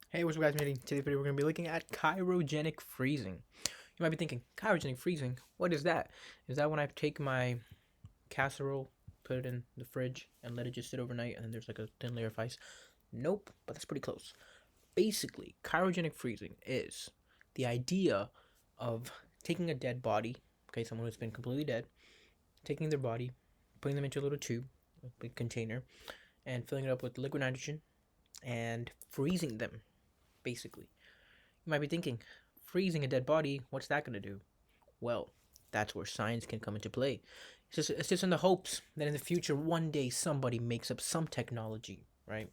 Hey, what's up guys, meeting? Today's video we're going to be looking at cryogenic freezing. You might be thinking, cryogenic freezing? What is that? Is that when I take my casserole, put it in the fridge, and let it just sit overnight, and then there's like a thin layer of ice? Nope, but that's pretty close. Basically, cryogenic freezing is the idea of taking a dead body, okay, someone who's been completely dead, taking their body, putting them into a little tube, a big container, and filling it up with liquid nitrogen, and freezing them, basically. You might be thinking, freezing a dead body, what's that going to do? Well, that's where science can come into play. It's just in the hopes that in the future, one day somebody makes up some technology, right,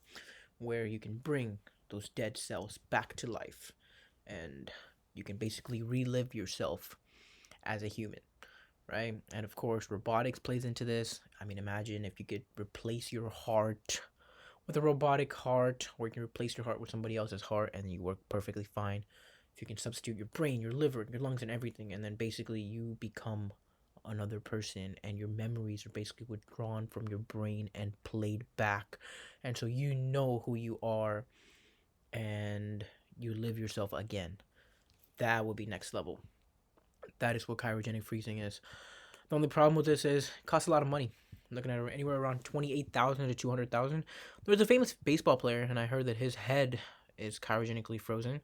where you can bring those dead cells back to life and you can basically relive yourself as a human, right? And of course, robotics plays into this. I mean, imagine if you could replace your heart with a robotic heart, or you can replace your heart with somebody else's heart and you work perfectly fine. If you can substitute your brain, your liver, your lungs, and everything, and then basically you become another person and your memories are basically withdrawn from your brain and played back. And so you know who you are and you live yourself again. That would be next level. That is what cryogenic freezing is. The only problem with this is it costs a lot of money. I'm looking at anywhere around 28,000 to 200,000. There's a famous baseball player, and I heard that his head is cryogenically frozen.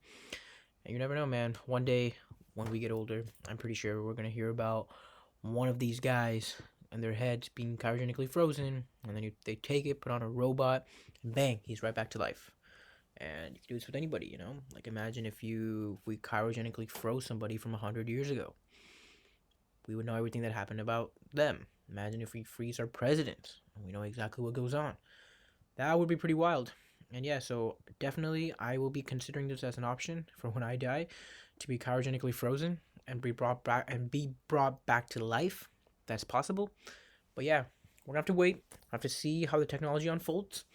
And you never know, man. One day, when we get older, I'm pretty sure we're gonna hear about one of these guys and their heads being cryogenically frozen, and then they take it, put on a robot, and bang, he's right back to life. And you can do this with anybody, you know. Like imagine if we cryogenically froze somebody from 100 years ago, we would know everything that happened about them. Imagine if we freeze our presidents and we know exactly what goes on. That would be pretty wild. And yeah, so definitely I will be considering this as an option for when I die, to be cryogenically frozen and be brought back to life. That's possible. But yeah, we're gonna have to wait. Have to see how the technology unfolds,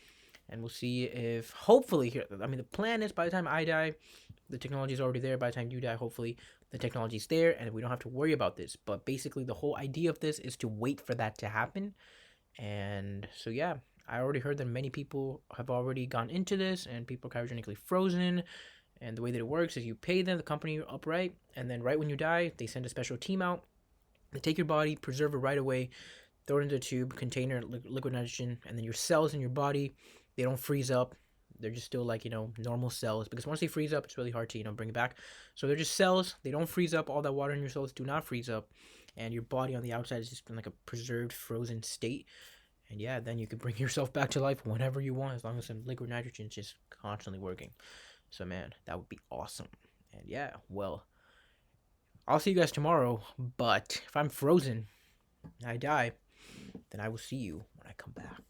and we'll see if hopefully here. I mean, the plan is by the time I die, the technology is already there. By the time you die, hopefully the technology is there, and we don't have to worry about this. But basically, the whole idea of this is to wait for that to happen. And so yeah, I already heard that many people have already gone into this, and people are cryogenically frozen. And the way that it works is you pay them, the company upright, and then right when you die, they send a special team out. They take your body, preserve it right away, throw it into a tube, container, liquid nitrogen, and then your cells in your body, they don't freeze up. They're just still like, normal cells, because once they freeze up, it's really hard to, bring it back. So they're just cells. They don't freeze up. All that water in your cells do not freeze up. And your body on the outside is just in like a preserved, frozen state. And yeah, then you can bring yourself back to life whenever you want, as long as some liquid nitrogen is just constantly working. So man, that would be awesome. And yeah, well, I'll see you guys tomorrow. But if I'm frozen, I die, then I will see you when I come back.